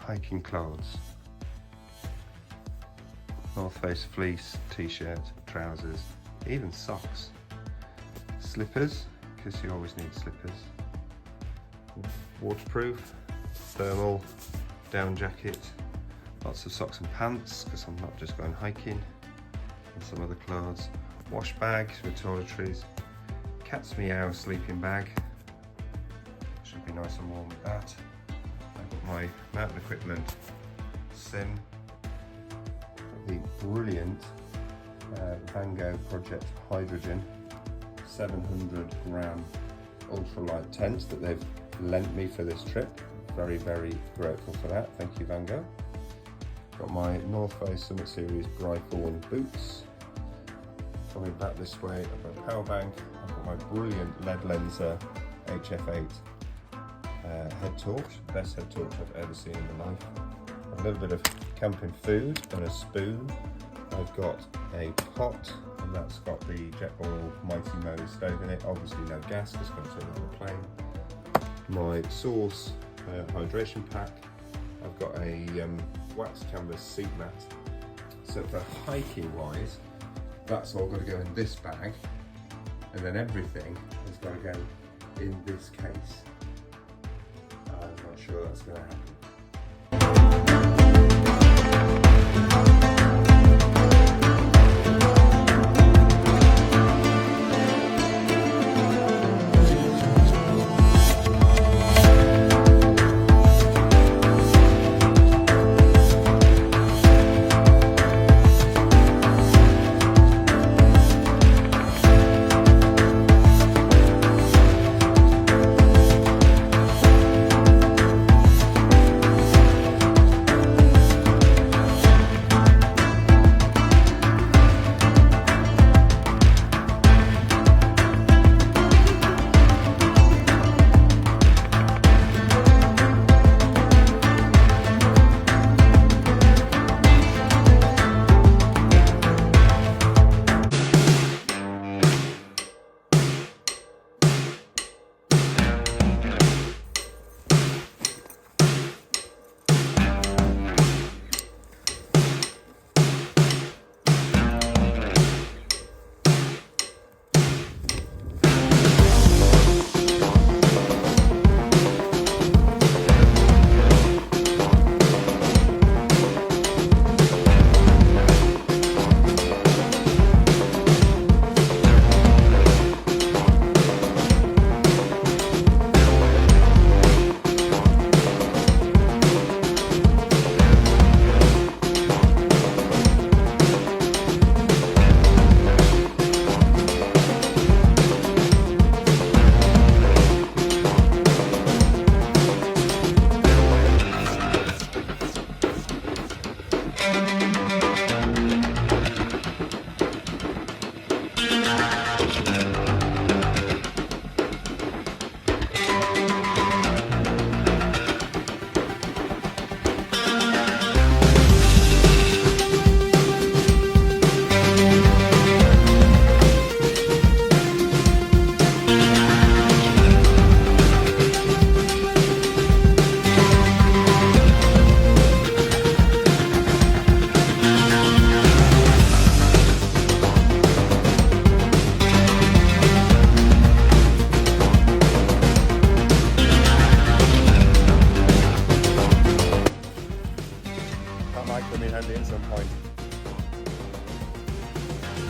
hiking clothes. North Face fleece, t-shirt, trousers, even socks. Slippers, because you always need slippers. Waterproof, thermal, down jacket. Lots of socks and pants, because I'm not just going hiking. And some other clothes. Wash bags with toiletries. Cat's meow sleeping bag. Should be nice and warm with that. I've got my mountain equipment, sim. The brilliant Vango Project Hydrogen 700 gram ultralight tent that they've lent me for this trip. Very, very grateful for that. Thank you, Vango. Got my North Face Summit Series Brythorn boots. Coming back this way, I've got a power bank. I've got my brilliant LED Lenser HF8 head torch, best head torch I've ever seen in my life. A little bit of camping food and a spoon. I've got a pot, and that's got the Jetboil Mighty Mo stove in it. Obviously no gas, because it's going to turn on the plane. My Source hydration pack. I've got a wax canvas seat mat. So for hiking wise, that's all got to go in this bag, and then everything has got to go in this case. I'm not sure that's going to happen.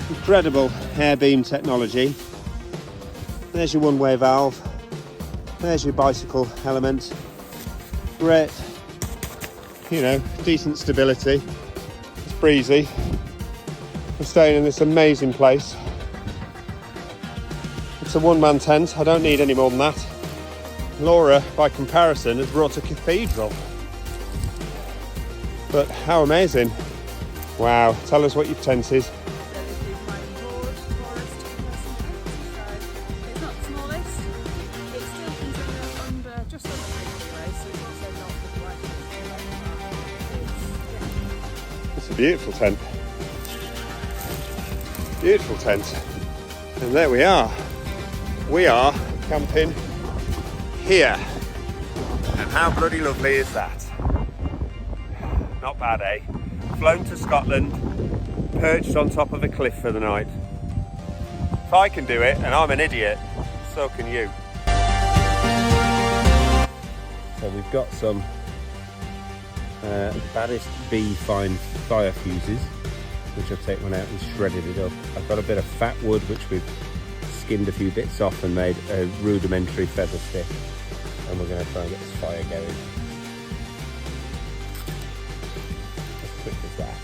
Incredible air beam technology. There's your one-way valve. There's your bicycle element. Great, decent stability. It's breezy. We're staying in this amazing place. It's a one-man tent. I don't need any more than that. Laura, by comparison, has brought a cathedral. But how amazing. Wow, tell us what your tent is. Beautiful tent. Beautiful tent. And there we are. We are camping here. And how bloody lovely is that? Not bad, eh? Flown to Scotland, perched on top of a cliff for the night. If I can do it, and I'm an idiot, so can you. So we've got some baddest bee fine fire fuses, which I've taken one out and shredded it up. I've got a bit of fat wood, which we've skinned a few bits off and made a rudimentary feather stick. And we're going to try and get this fire going. As quick as that.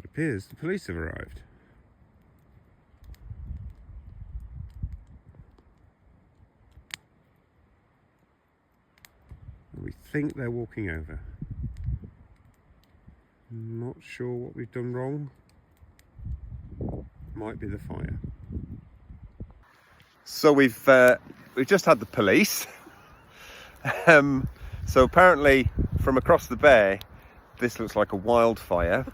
Appears the police have arrived. We think they're walking over. Not sure what we've done wrong. Might be the fire. So we've just had the police. So apparently from across the bay, this looks like a wildfire.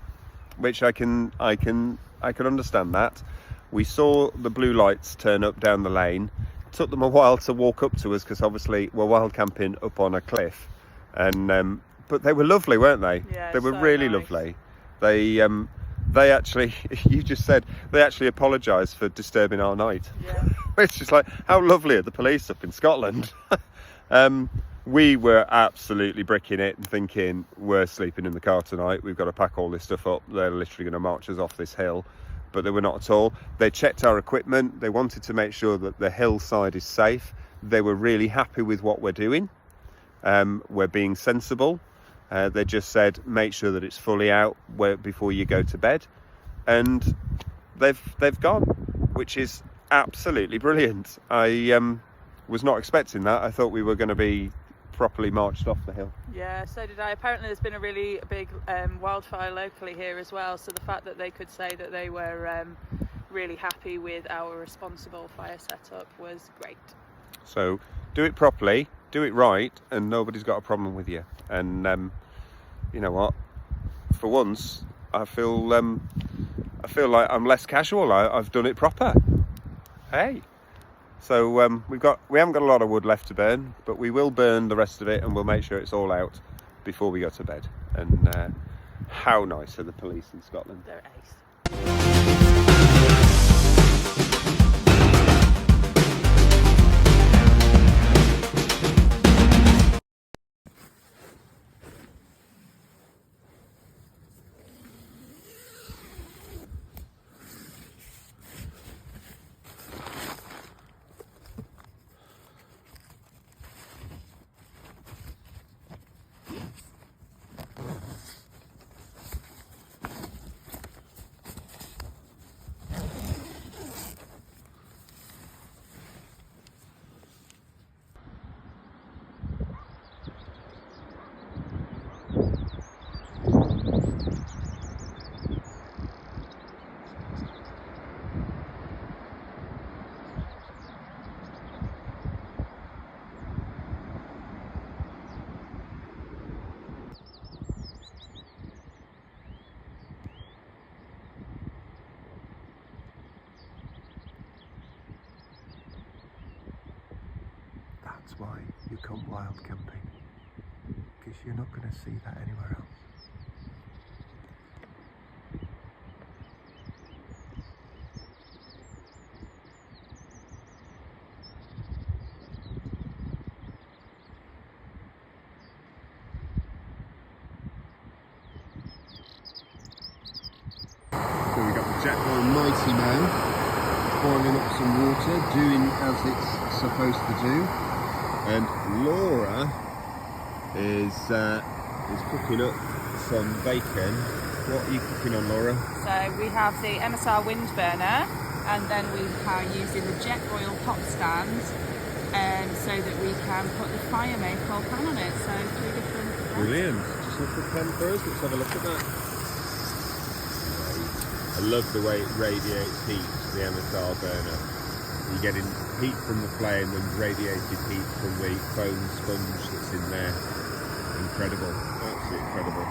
Which I can understand that. We saw the blue lights turn up down the lane. Took them a while to walk up to us because obviously we're wild camping up on a cliff, and but they were lovely, weren't they? Yeah, they were so really nice. Lovely. They actually, you just said they actually apologised for disturbing our night. Yeah. It's just like, how lovely are the police up in Scotland? We were absolutely bricking it and thinking, we're sleeping in the car tonight. We've got to pack all this stuff up. They're literally going to march us off this hill. But they were not at all. They checked our equipment. They wanted to make sure that the hillside is safe. They were really happy with what we're doing. We're being sensible. They just said, make sure that it's fully out before you go to bed. And they've gone, which is absolutely brilliant. I was not expecting that. I thought we were going to be properly marched off the hill. Yeah, so did I. Apparently there's been a really big wildfire locally here as well, so the fact that they could say that they were really happy with our responsible fire setup was great. So do it properly, do it right, and nobody's got a problem with you. And you know what, for once I feel like I'm less casual. I've done it proper. Hey. So we haven't got a lot of wood left to burn, but we will burn the rest of it, and we'll make sure it's all out before we go to bed. And how nice are the police in Scotland? They're ace. That's why you come wild camping, because you're not going to see that anywhere else. So we've got the Jetboil Mighty Man boiling up some water, doing as it's supposed to do. And Laura is cooking up some bacon. What are you cooking on, Laura? So we have the MSR wind burner, and then we are using the Jetboil pot stand so that we can put the fire maple pan on it. So 3 different threads. Brilliant. Just look the pen for us. Let's have a look at that. I love the way it radiates heat to the MSR burner. You're getting heat from the flame and radiated heat from the foam sponge that's in there. Incredible. Absolutely incredible.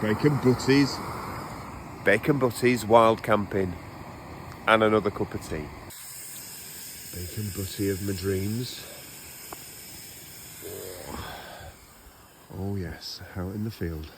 Bacon butties. Bacon butties, wild camping. And another cup of tea. Bacon butty of my dreams. Oh yes, out in the field.